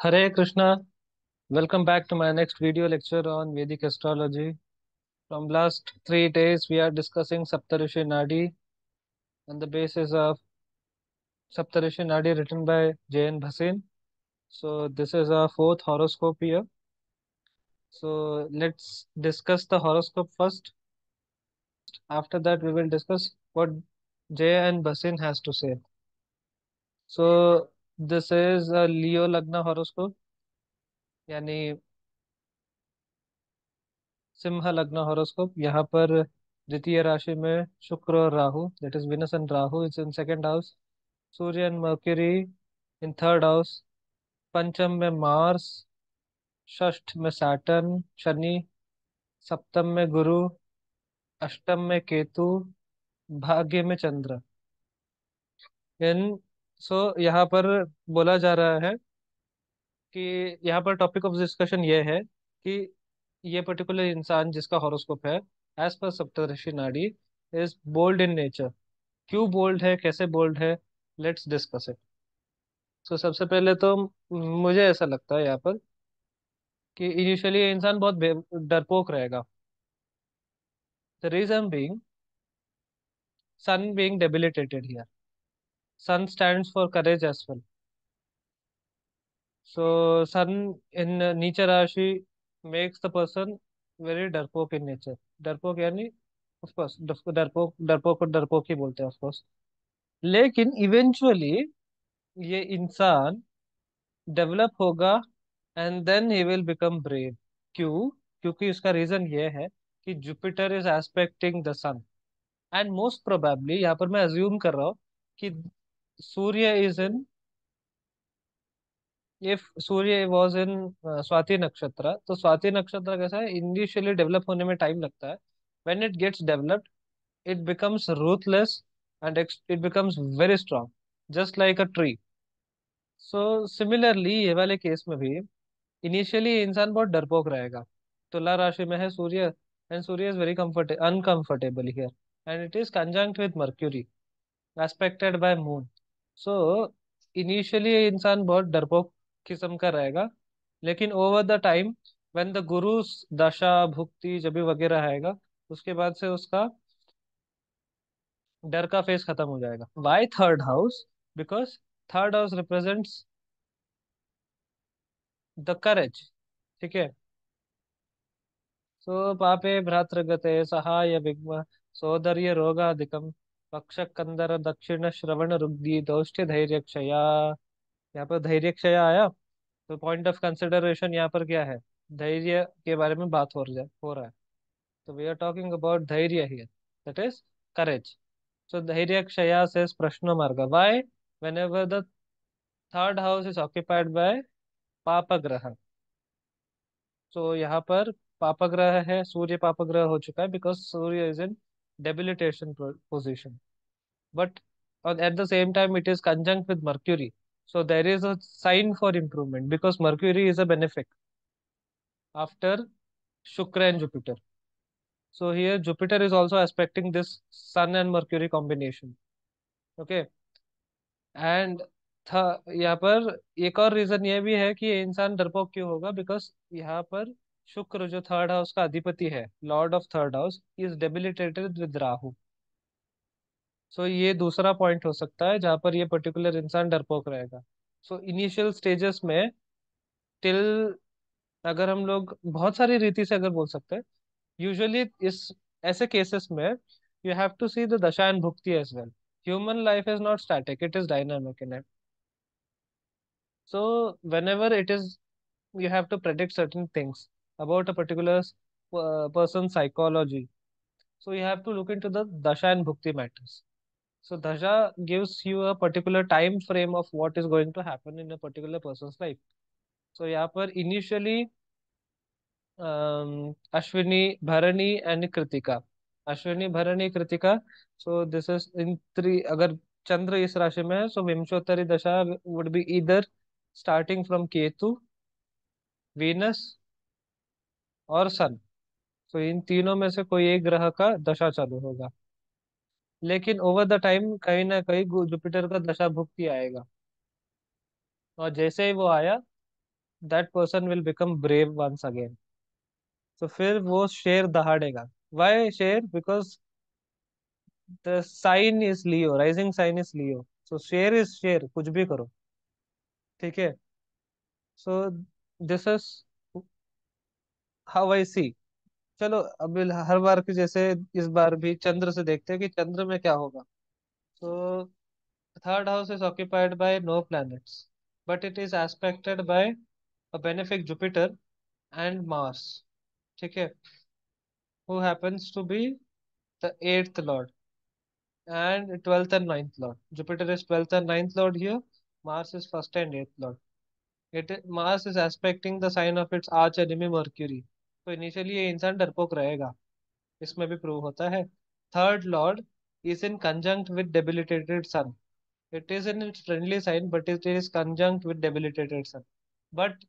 Hare Krishna, welcome back to my next video lecture on Vedic astrology. From last 3 days, we are discussing Saptarishi Nadi on the basis of Saptarishi Nadi written by J.N. Bhasin. So this is our fourth horoscope here. So let's discuss the horoscope first. After that, we will discuss what J.N. Bhasin has to say. So this is a Leo Lagna horoscope, यानी सिंह लग्न horoscope. यहाँ पर द्वितीय राशि में शुक्र और Rahu, that is Venus and Rahu is in second house. Surya and mercury in third house. पंचम में मार्स, षष्ठ में सैटर्न शनि, सप्तम में गुरु, अष्टम में केतु, भाग्य में चंद्र। इन सो यहाँ पर बोला जा रहा है कि यहाँ पर टॉपिक ऑफ डिस्कशन ये है कि ये पर्टिकुलर इंसान जिसका हॉरोस्कोप है, एज पर सप्तऋषि नाड़ी, इज बोल्ड इन नेचर। क्यों बोल्ड है, कैसे बोल्ड है, लेट्स डिस्कस इट। सो सबसे पहले तो मुझे ऐसा लगता है यहाँ पर कि इनिशियली ये इंसान बहुत डरपोक रहेगा। The reason being sun being debilitated here. Sun stands for courage as well. So sun in नीचे rashi makes the person very डरपोक इन नेचर। डरपोक यानी ऑफकोर्स डरपोक, डरपोक को डरपोक ही बोलते हैं ऑफकोर्स। लेकिन इवेंचुअली ये इंसान डेवलप होगा and then he will become brave. क्यों? क्योंकि उसका रीजन ये है कि Jupiter is aspecting the sun, and most probably यहाँ पर मैं अज्यूम कर रहा हूँ कि Surya is in, if Surya was in Swati nakshatra, तो स्वाति नक्षत्र कैसा है, इनिशियली डेवलप होने में टाइम लगता है। When it gets developed it becomes ruthless and it becomes very strong, just like a tree. So similarly ये वाले केस में भी इनिशियली इंसान बहुत डरपोक रहेगा। तुला राशि में है Surya, and Surya is very uncomfortable here, and it is conjunct with Mercury, aspected by moon. So initially ये इंसान बहुत डरपोक किस्म का रहेगा, लेकिन over the time when the guru dasha भुक्ति जब भी वगैरह आएगा, उसके बाद से उसका डर का फेस खत्म हो जाएगा। Why third house? Because third house represents the courage. ठीक है। सो पापे भ्रातृगते सहाय विघ्न सौंदर्य रोगादिकम पक्ष कंदर दक्षिण श्रवण रुग्धि दौष्ट्य धैर्य क्षया। यहाँ पर धैर्य क्षया आया, तो पॉइंट ऑफ कंसिडरेशन यहाँ पर क्या है? धैर्य के बारे में बात हो रहा है। तो वी आर टॉकिंग अबाउट धैर्य हियर, दैट इज करेज। सो धैर्य क्षया से प्रश्न मार्ग। Y? whenever the third house is occupied by पाप ग्रह। तो यहाँ पर पाप ग्रह है, सूर्य पाप ग्रह हो चुका है, because Surya is in debilitation position, but at the same time it is conjunct with Mercury, so there is a sign for improvement because Mercury is a benefic after Shukra and Jupiter. So here Jupiter is also aspecting this Sun and Mercury combination. Okay, and था यहाँ पर एक और reason ये भी है कि ये इंसान डरपोक क्यों होगा, बिकॉज यहाँ पर शुक्र जो थर्ड हाउस का अधिपति है, lord of third house, is debilitated with Rahu. So ये दूसरा पॉइंट हो सकता है जहाँ पर ये पर्टिकुलर इंसान डरपोक रहेगा। सो इनिशियल स्टेजेस में टिल, अगर हम लोग बहुत सारी रीति से अगर बोल सकते हैं, यूजुअली इस ऐसे केसेस में you have to see the dasha and bhukti as well. Human life is not static, it is dynamic in it. So whenever it is, you have to predict certain things about a particular person's psychology. So you have to look into the dasha and bhukti matters. So dasha gives you a particular time frame of what is going to happen in a particular person's life. So यहाँ पर initially Ashwini, भरणी and Kritika, Ashwini भरणी कृतिका। सो this is in three. अगर चंद्र इस राशि में है, सो विंशोत्तरी दशा वुड बी इधर स्टार्टिंग फ्रॉम केतु, वीनस और सन। तो इन तीनों में से कोई एक ग्रह का दशा चालू होगा, लेकिन ओवर द टाइम कहीं ना कहीं जुपिटर का दशा भुक्ति आएगा। और जैसे ही वो आया, that person will become brave once again. तो फिर वो शेर दहाड़ेगा। Why sher? Because the sign is Leo, rising sign is Leo, so sher is sher, कुछ भी करो। ठीक है। So this is how I see. चलो अब हर बार की जैसे इस बार भी चंद्र से देखते हैं कि चंद्र में क्या होगा। तो third house is occupied by no planets, but it is aspected by a benefic Jupiter and Mars. ठीक है। Who happens to be the eighth lord and 12th and ninth lord. Jupiter is 12th and ninth lord here. Mars is first and eighth lord. Mars is aspecting the sign of its arch enemy Mercury. तो initially ये इंसान डरपोक रहेगा, इसमें भी prove होता है। Third lord is in conjunct with debilitated sun. It is in its friendly sign, but it is conjunct with debilitated sun. But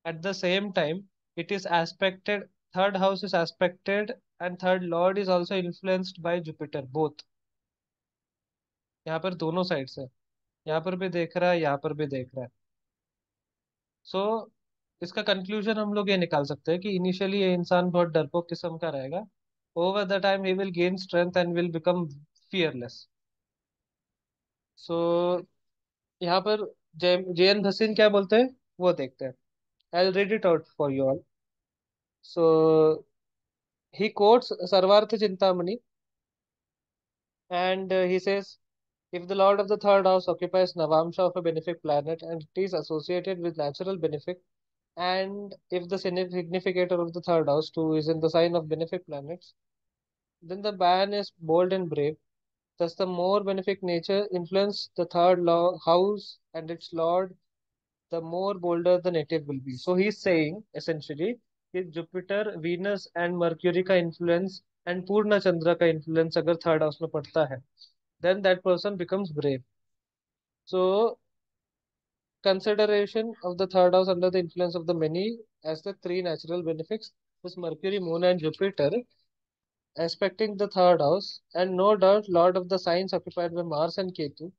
at the same time, it is aspected. Third house is aspected, and third lord is also influenced by Jupiter. Both. यहाँ पर दोनों side से, यहाँ पर भी देख रहा है, यहाँ पर भी देख रहा है। सो इसका कंक्लूजन हम लोग ये निकाल सकते हैं कि इनिशियली ये इंसान बहुत डरपोक किस्म का रहेगा। Over the time he will gain strength and will become fearless. So यहाँ पर जे एन भसीन क्या बोलते हैं वो देखते हैं। I read it out for you all. So he quotes Sarvartha Chintamani and he says, if the lord of the third house occupies navamsha of a benefic planet and it is associated with natural benefic, and if the significator of the third house too is in the sign of benefic planets, then the man is bold and brave. Thus, the more benefic nature influence the house and its lord, the more bolder the native will be. So he's saying essentially कि Jupiter, Venus and mercury का influence and पूर्ण चंद्र का influence अगर third house में पड़ता है, then that person becomes brave. So consideration of the third house under the influence of the many as the three natural benefics is Mercury, Moon, and Jupiter aspecting the third house, and no doubt Lord of the signs occupied by Mars and Ketu.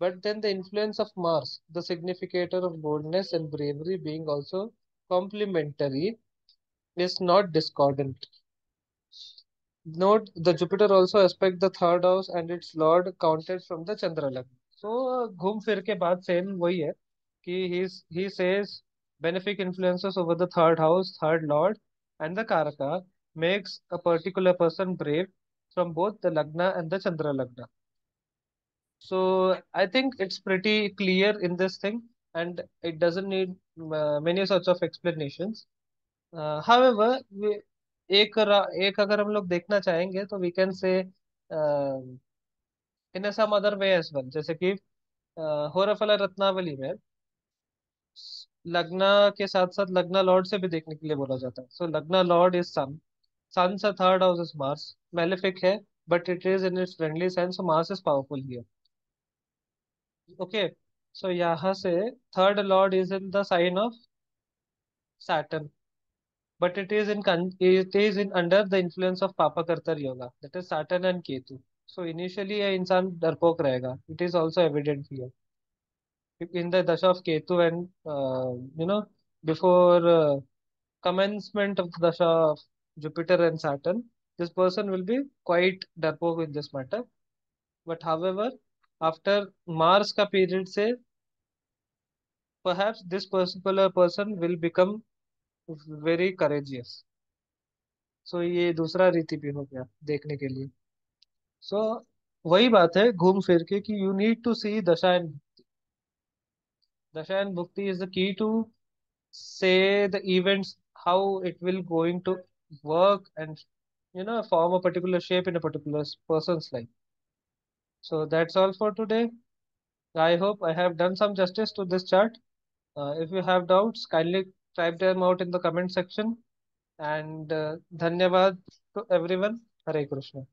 But then the influence of Mars, the significator of boldness and bravery, being also complementary, is not discordant. Note the Jupiter also aspect the third house and its lord counted from the Chandra Lagna. So घूम फिर के बाद same वही है कि he says benefic influences over the third house, third lord, and the Karaka makes a particular person brave from both the Lagna and the Chandra Lagna. So I think it's pretty clear in this thing, and it doesn't need many sorts of explanations. However, एक अगर हम लोग देखना चाहेंगे तो we can say in some other way as well, जैसे कि होराफला रत्नावली में लग्ना के साथ साथ लग्ना लॉर्ड से भी देखने के लिए बोला जाता है। सो लग्ना लॉर्ड इज सन, सन से third house is Mars, malefic है but it is in its friendly sign, so Mars is powerful here. Okay. So यहाँ से third lord is in the sign of Saturn, but it is in under the influence of Papa Kartar Yoga, that is Saturn and Ketu. So initially ये इंसान डरपोक रहेगा, it is also evident here in the dasha of Ketu, and before commencement of the dasha of Jupiter and Saturn, this person will be quite डरपोक in this matter. But however, after Mars का period से perhaps this particular person will become very courageous. So ये दूसरा रीति भी हो गया देखने के लिए। सो वही बात है घूम फिर के कि you need to C dasha and, dasha and bhukti is the key to say the events how it will going to work and form a particular shape in a particular person's life. So that's all for today. I hope I have done some justice to this chart. If you have doubts, kindly type them out in the comment section. And dhanyavad to everyone. Hare Krishna.